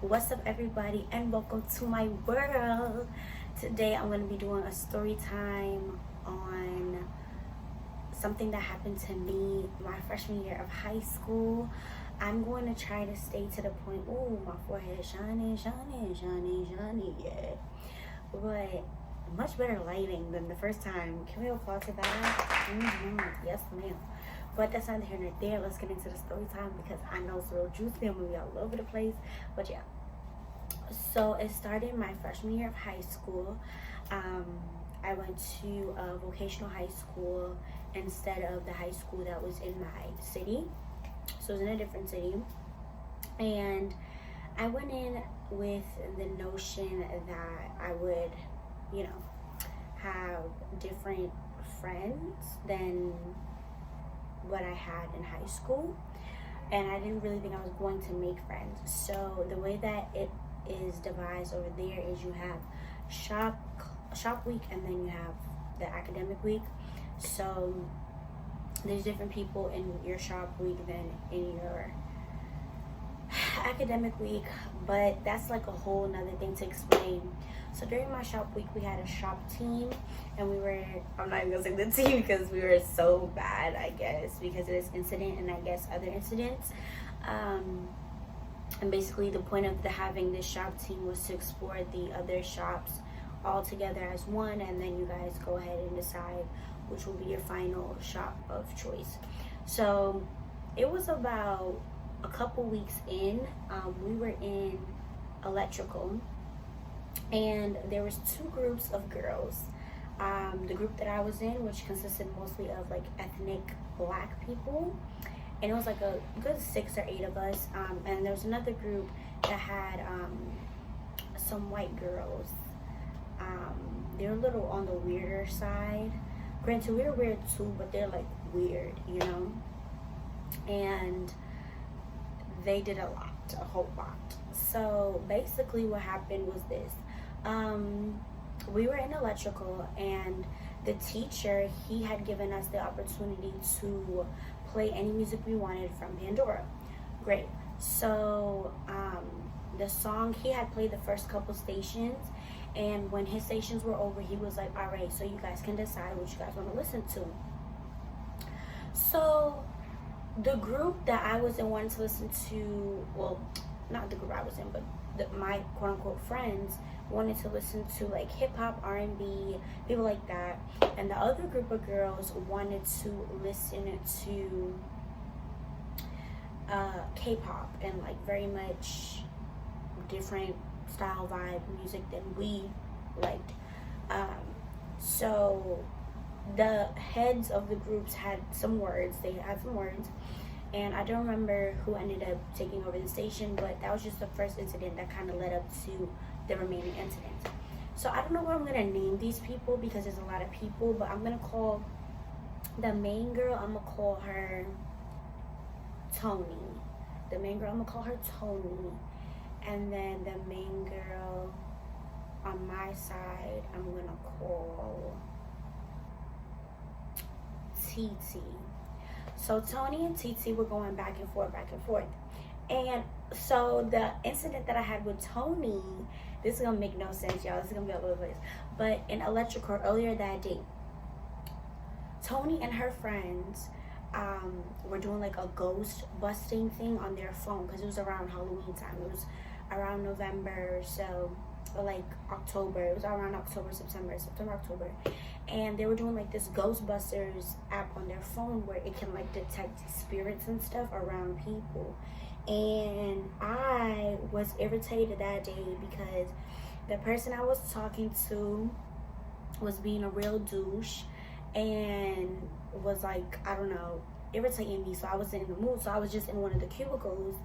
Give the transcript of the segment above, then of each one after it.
What's up, everybody, and welcome to my world. Today I'm going to be doing a story time on something that happened to me my freshman year of high school. I'm going to try to stay to the point. Ooh, my forehead shining, yeah. But much better lighting than the first time. Can we applaud to that? Yes, ma'am. But that's neither here nor there. Let's get into the story time because I know it's real juicy. I'm gonna be all over the place. But yeah. So it started my freshman year of high school. I went to a vocational high school instead of the high school that was in my city. So it was in a different city. And I went in with the notion that I would, have different friends than what I had in high school. And I didn't really think I was going to make friends. So the way that it is devised over there is you have shop week and then you have the academic week. So there's different people in your shop week than in your academic week, but that's like a whole nother thing to explain. So during my shop week we had a shop team, and I'm not even gonna say the team because we were so bad, I guess, because of this incident and I guess other incidents. And basically the point of having this shop team was to explore the other shops all together as one, and then you guys go ahead and decide which will be your final shop of choice. So it was about a couple weeks in. We were in electrical, and there was two groups of girls. The group that I was in, which consisted mostly of like ethnic black people, and it was like a good 6 or 8 of us. And there was another group that had some white girls. They were a little on the weirder side. Granted, we were weird too, but they're like weird, and they did a whole lot. So basically what happened was this. We were in electrical, and the teacher, he had given us the opportunity to play any music we wanted from Pandora. Great. So the song, he had played the first couple stations, and when his stations were over, he was like, all right, so you guys can decide what you guys want to listen to. So the group that I was in wanted to listen to, well, not the group I was in, but my quote-unquote friends wanted to listen to like hip-hop, R&B, people like that. And the other group of girls wanted to listen to K-pop and like very much different style vibe music than we liked. So the heads of the groups had some words. They had some words, and I don't remember who ended up taking over the station, but that was just the first incident that kind of led up to the remaining incidents. So I don't know what I'm gonna name these people because there's a lot of people, but I'm gonna call the main girl, I'm gonna call her Tony. The main girl, I'm gonna call her Tony. And then the main girl on my side, I'm gonna call TT. So Tony and TT were going back and forth. And so the incident that I had with Tony, this is gonna make no sense, y'all. This is gonna be all over the place. But in electrical earlier that day, Tony and her friends were doing like a ghost busting thing on their phone because it was around Halloween time. It was around November, so like October. It was around September, October. And they were doing like this Ghostbusters app on their phone where it can like detect spirits and stuff around people. And I was irritated that day because the person I was talking to was being a real douche and was like, I don't know, irritating me. So I wasn't in the mood. So I was just in one of the cubicles.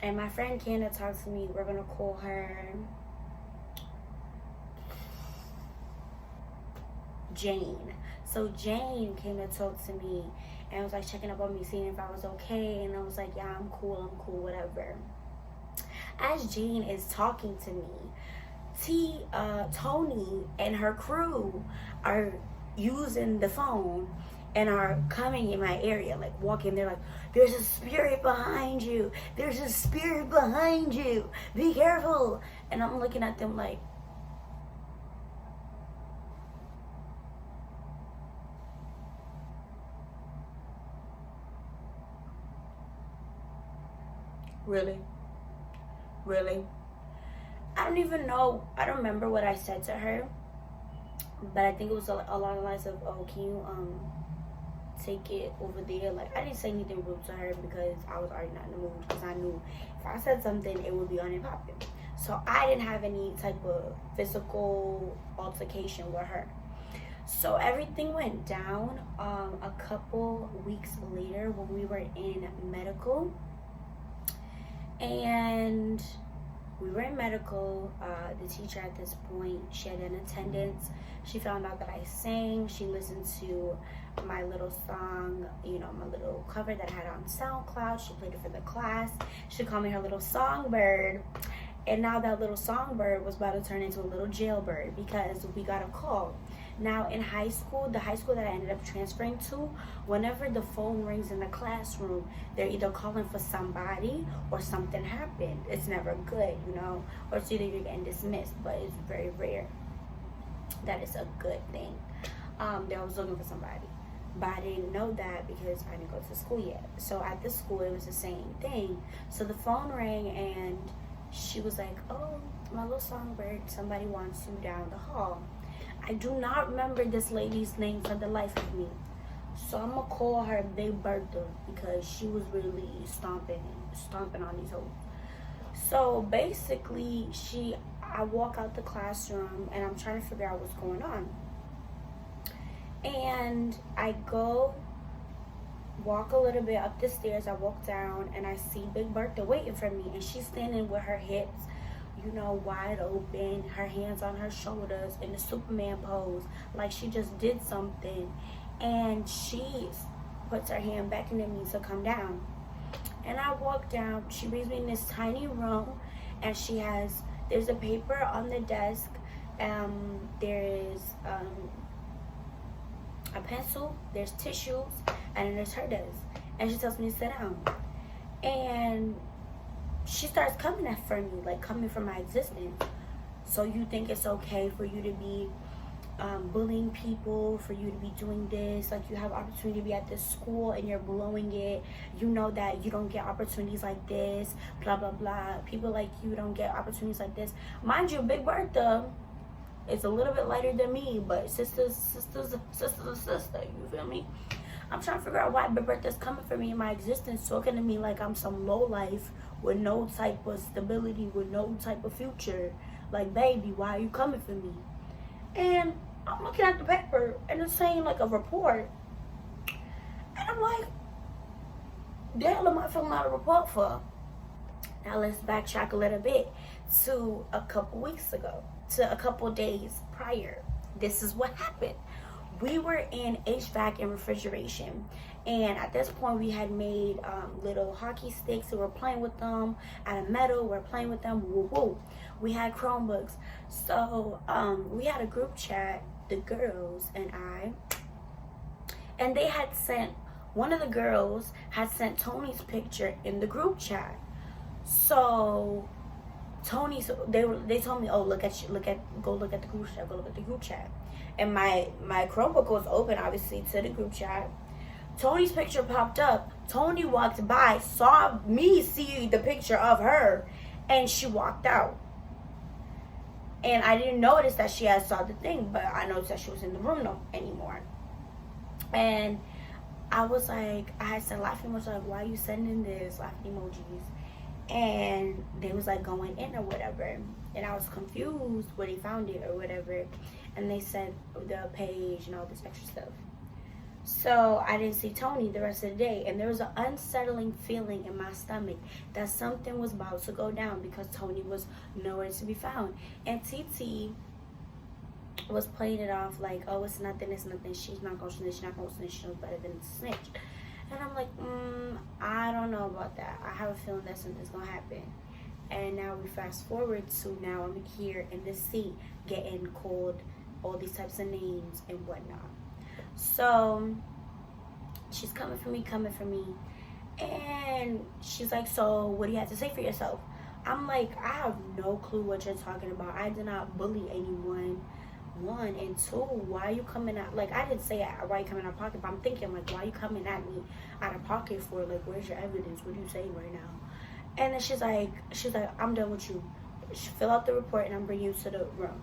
And my friend Canada talked to me. We're gonna call her Jane. So Jane came to talk to me and was like checking up on me, seeing if I was okay. And I was like, yeah, I'm cool, whatever. As Jane is talking to me, Tony and her crew are using the phone and are coming in my area, like walking. They're like, there's a spirit behind you. There's a spirit behind you. Be careful. And I'm looking at them like, really? Really? I don't even know. I don't remember what I said to her, but I think it was along the lines of, oh, can you take it over there? Like, I didn't say anything rude to her because I was already not in the mood, because I knew if I said something, it would be on and popping. So I didn't have any type of physical altercation with her. So everything went down a couple weeks later when we were in medical. And we were in medical. The teacher at this point, she had an attendance. She found out that I sang. She listened to my little song, you know, my little cover that I had on SoundCloud. She played it for the class. She called me her little songbird. And now that little songbird was about to turn into a little jailbird because we got a call. Now in high school, the high school that I ended up transferring to, whenever the phone rings in the classroom, they're either calling for somebody or something happened. It's never good, you know, or it's either you're getting dismissed, but it's very rare that it's a good thing. They was looking for somebody, but I didn't know that because I didn't go to school yet. So at the school, it was the same thing. So the phone rang and she was like, oh, my little songbird, somebody wants you down the hall. I do not remember this lady's name for the life of me. So I'm going to call her Big Bertha because she was really stomping on these hoes. So basically, I walk out the classroom and I'm trying to figure out what's going on. And I go walk a little bit up the stairs. I walk down and I see Big Bertha waiting for me. And she's standing with her hips, you know, wide open, her hands on her shoulders in the Superman pose, like she just did something. And she puts her hand back into me to come down. And I walk down. She brings me in this tiny room, and there's a paper on the desk. There is a pencil, there's tissues, and there's her desk. And she tells me to sit down. And she starts coming for me, like coming for my existence. So you think it's okay for you to be bullying people, for you to be doing this, like you have opportunity to be at this school and you're blowing it. You know that you don't get opportunities like this, blah, blah, blah. People like you don't get opportunities like this. Mind you, Big Bertha is a little bit lighter than me, but sister's a sister, you feel me? I'm trying to figure out why Big Bertha's coming for me in my existence, talking to me like I'm some low life with no type of stability, with no type of future. Like, baby, why are you coming for me? And I'm looking at the paper and it's saying like a report. And I'm like, the hell am I filling out a report for? Now let's backtrack a little bit to a couple weeks ago, to a couple days prior. This is what happened. We were in HVAC and refrigeration, and at this point we had made little hockey sticks, and we're playing with them out of metal. We're playing with them, woo woo. We had Chromebooks, so we had a group chat, the girls and I, and they had sent, one of the girls had sent Tony's picture in the group chat. So they told me, oh, go look at the group chat. And my Chromebook was open, obviously, to the group chat. Tony's picture popped up. Tony walked by, saw me see the picture of her, and she walked out. And I didn't notice that she had saw the thing, but I noticed that she was in the room no anymore. And I was like, I had sent laughing emojis, like, why are you sending this, laughing emojis? And they was like going in or whatever. And I was confused where they found it or whatever. And they said the page and all this extra stuff. So I didn't see Tony the rest of the day. And there was an unsettling feeling in my stomach that something was about to go down because Tony was nowhere to be found. And TT was playing it off like, oh, it's nothing. She's not going to snitch. She's not going to snitch. She knows better than to snitch. And I'm like, I don't know about that. I have a feeling that something's going to happen. And now we fast forward to now I'm here in this seat getting called all these types of names and whatnot. So She's coming for me. And she's like, so what do you have to say for yourself? I'm like, I have no clue what you're talking about. I did not bully anyone. One, and two, why are you coming at, like, I didn't say why you coming out of pocket, but I'm thinking, like, why are you coming at me out of pocket for? Like, where's your evidence? What are you saying right now? And then she's like, I'm done with you. Fill out the report and I'm bringing you to the room.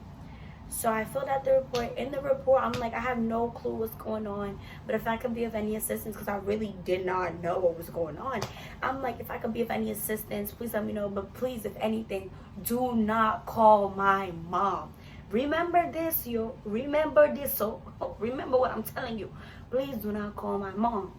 So I filled out the report. In the report, I'm like, I have no clue what's going on, but if I can be of any assistance, because I really did not know what was going on, I'm like, if I could be of any assistance, please let me know. But please, if anything, do not call my mom. Remember this, yo. Remember this. So remember what I'm telling you. Please do not call my mom.